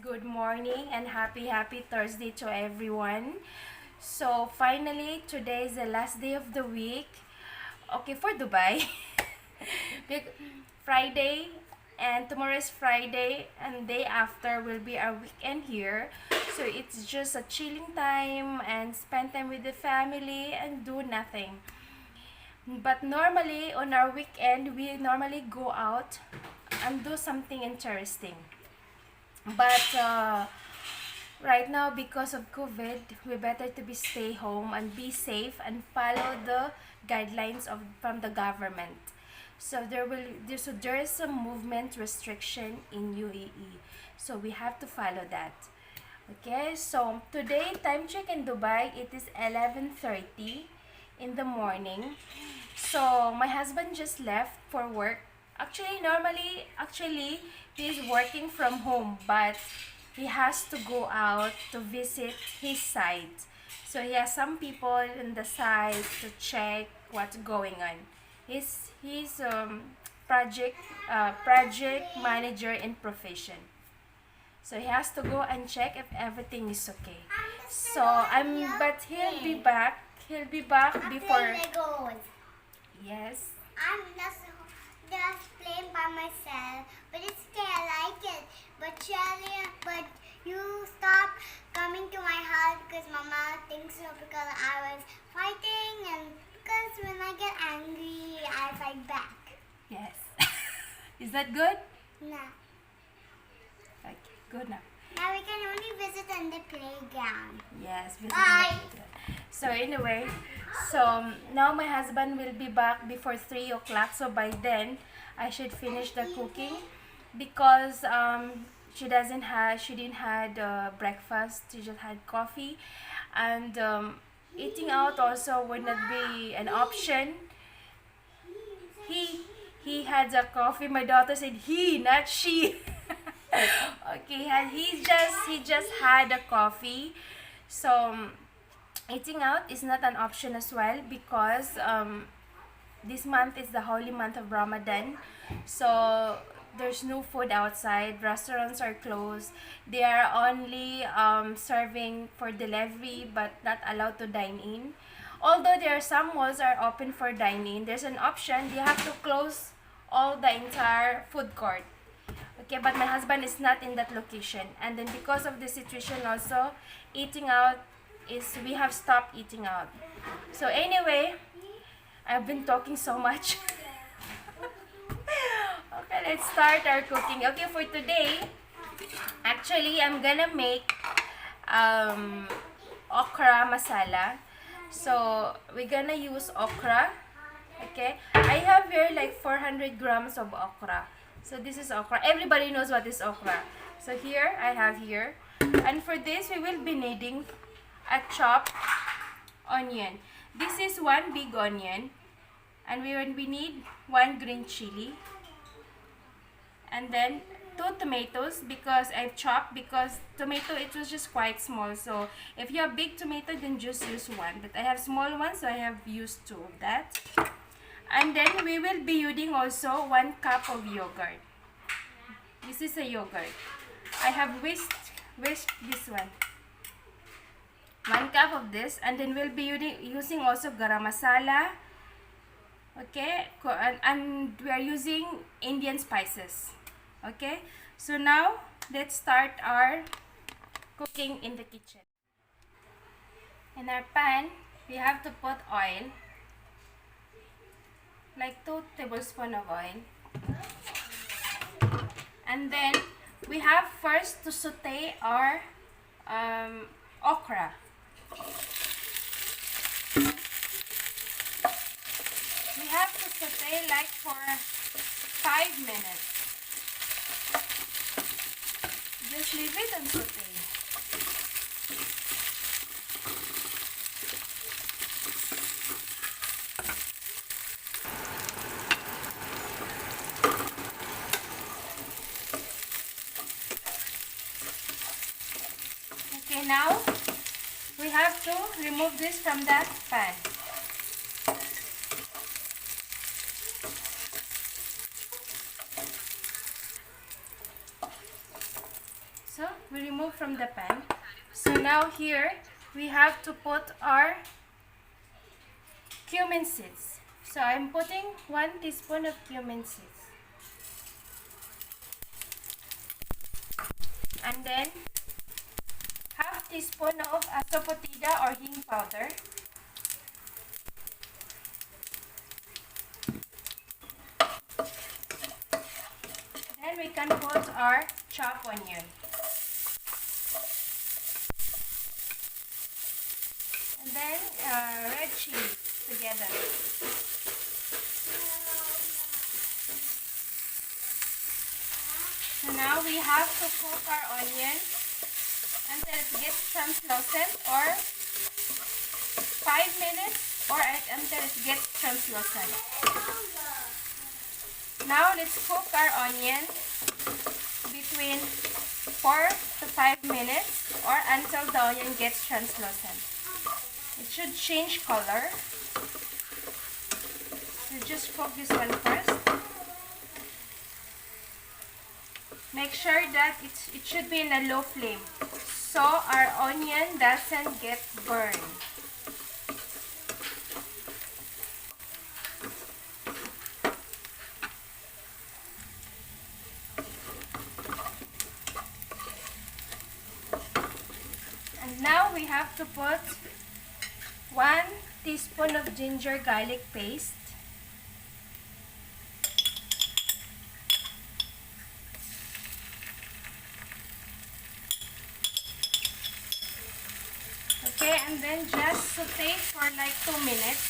Good morning and happy Thursday to everyone. So finally today is the last day of the week. Okay, for Dubai. Friday and tomorrow is Friday and day after will be our weekend here. So it's just a chilling time and spend time with the family and do nothing. But normally on our weekend we normally go out and do something interesting. But right now because of COVID, we better to be stay home and be safe and follow the guidelines of from the government. So there is some movement restriction in UAE. So we have to follow that. Okay, so today time check in Dubai it is 11:30 in the morning. So my husband just left for work. Actually he's working from home, but he has to go out to visit his site. So he has some people in the site to check what's going on. He's project manager in profession. So he has to go and check if everything is okay. So but he'll be back. He'll be back before. Yes. I'm just playing by myself, but it's okay, I like it. But but you stop coming to my house because Mama thinks so because I was fighting and because when I get angry, I fight back. Yes. Is that good? No. Okay, good now. Now we can only visit in the playground. Yes. Bye. So anyway, so now my husband will be back before 3 o'clock. So by then, I should finish the cooking because she didn't had breakfast. She just had coffee, and eating out also would not be an option. He had a coffee. My daughter said he, not she. Okay, he just had a coffee. So eating out is not an option as well because this month is the holy month of Ramadan. So there's no food outside. Restaurants are closed. They are only serving for delivery but not allowed to dine in. Although there are some malls are open for dining, there's an option. You have to close all the entire food court. Okay, but my husband is not in that location. And then because of the situation also, eating out we have stopped eating out. So anyway, I've been talking so much. Okay, let's start our cooking. Okay, for today, actually, I'm gonna make okra masala. So we're gonna use okra. Okay, I have here like 400 grams of okra. So this is okra. Everybody knows what is okra. So here I have here, and for this we will be needing a chopped onion. This is one big onion, and we need one green chili, and then 2 tomatoes because I've chopped because tomato it was just quite small. So if you have big tomato then just use one, but I have small ones so I have used 2 of that. And then we will be using also 1 cup of yogurt. This is a yogurt. I have whisked this one. 1 cup of this, and then we'll be using also garam masala. Okay, and we are using Indian spices. Okay, so now let's start our cooking in the kitchen. In our pan, we have to put oil, like 2 tablespoons of oil. And then we have first to saute our okra. We have to saute like for 5 minutes. Just leave it and saute. Okay, now we have to remove this from that pan. So we remove from the pan. So now here we have to put our cumin seeds. So I'm putting 1 teaspoon of cumin seeds. And then half teaspoon of asafoetida or hing powder. Then we can put our chopped onion. And then red chili together. So now we have to cook our onion until it gets translucent, or 5 minutes, or until it gets translucent. Now let's cook our onion between 4 to 5 minutes, or until the onion gets translucent. It should change color. So just cook this one first. Make sure that it should be in a low flame, so our onion doesn't get burned. And now we have to put 1 teaspoon of ginger garlic paste. Okay, and then just saute for like 2 minutes.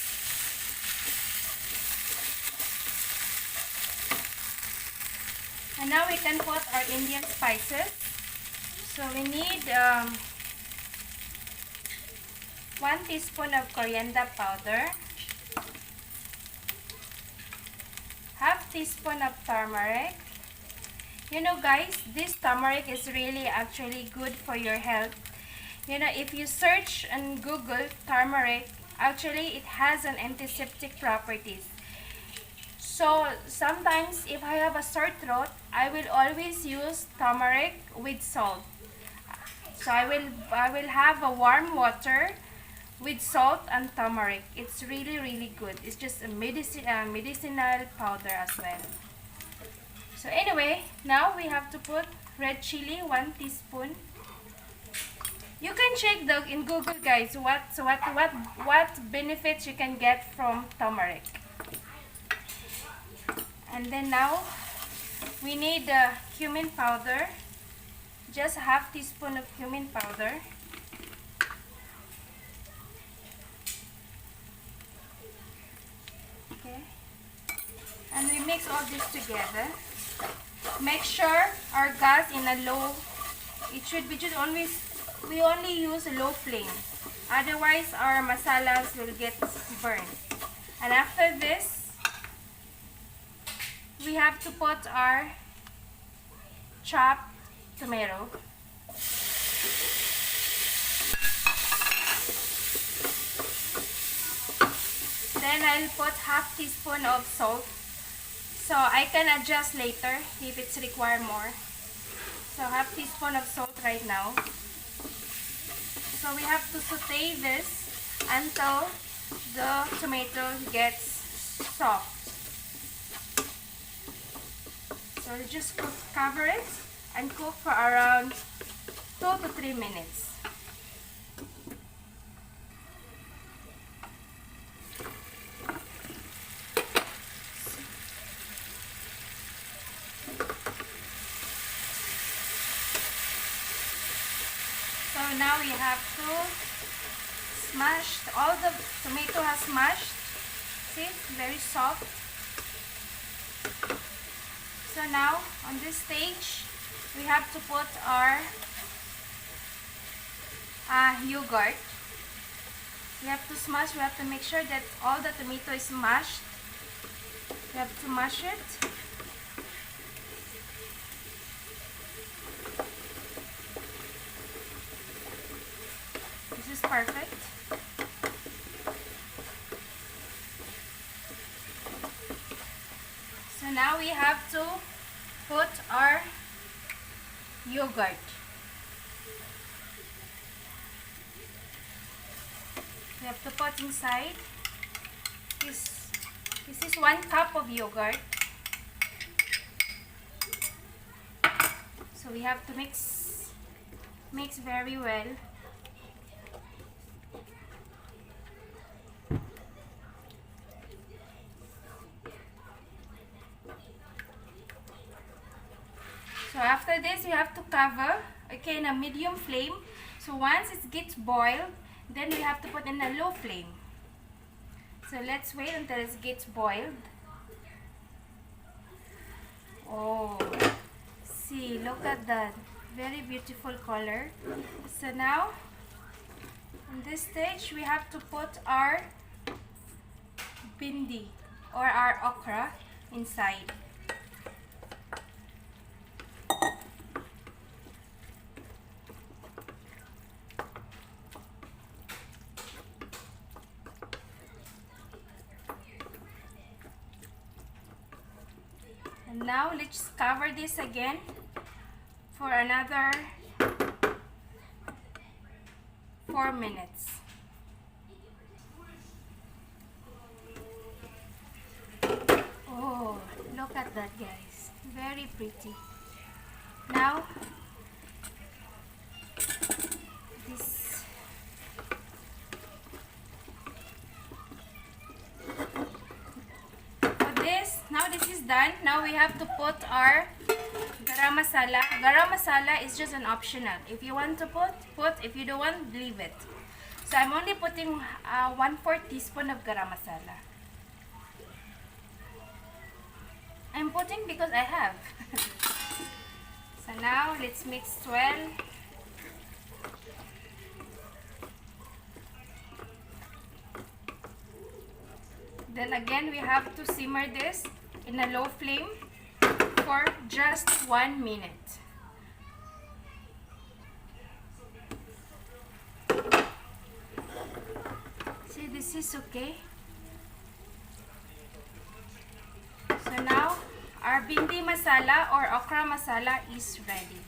And now we can put our Indian spices. So we need 1 teaspoon of coriander powder, half teaspoon of turmeric. You know guys, this turmeric is really actually good for your health. You know, if you search on Google turmeric, actually it has an antiseptic properties. So sometimes if I have a sore throat, I will always use turmeric with salt. So I will have a warm water with salt and turmeric. It's really good. It's just a medicinal powder as well. So anyway, now we have to put red chili, 1 teaspoon. You can check in Google guys what benefits you can get from turmeric. And then now we need cumin powder, just a half teaspoon of cumin powder. Okay, and we mix all this together. Make sure our gas in a low. We only use a low flame, otherwise our masalas will get burned. And after this, we have to put our chopped tomato. Then I'll put half teaspoon of salt. So I can adjust later if it's required more. So half teaspoon of salt right now. So we have to saute this until the tomato gets soft. So just cover it and cook for around 2 to 3 minutes. So now we have to smash, all the tomato has mashed. See, very soft. So now on this stage, we have to put our yogurt. We have to smash. We have to make sure that all the tomato is mashed. We have to mash it. This is perfect. So now we have to put our yogurt. We have to put inside. This is 1 cup of yogurt. So we have to mix very well. So after this, we have to cover, okay, in a medium flame. So once it gets boiled, then we have to put in a low flame. So let's wait until it gets boiled. Oh, see, look at that. Very beautiful color. So now, in this stage, we have to put our bindi or our okra inside. And now let's cover this again for another 4 minutes. Oh, look at that, guys. Very pretty. Now, this now this is done. Now we have to put our garam masala. Garam masala is just an optional. If you want to put. If you don't want, leave it. So I'm only putting 1/4 teaspoon of garam masala. I'm putting because I have. So now let's mix well. Then again, we have to simmer this in a low flame for just 1 minute. See, this is okay. So now, our bindi masala or okra masala is ready.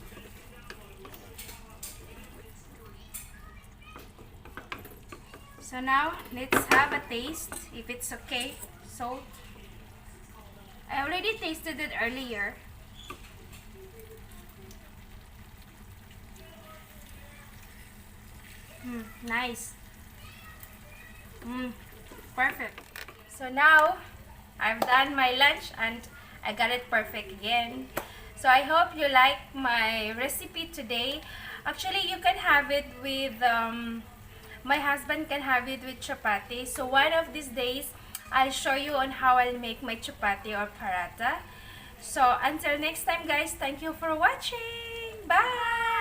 So now, let's have a taste if it's okay. Salt. I already tasted it earlier. Nice. Perfect. So now, I've done my lunch and I got it perfect again. So I hope you like my recipe today. Actually, you can have it with... my husband can have it with chapati. So one of these days, I'll show you on how I'll make my chapati or paratha. So until next time, guys, thank you for watching. Bye!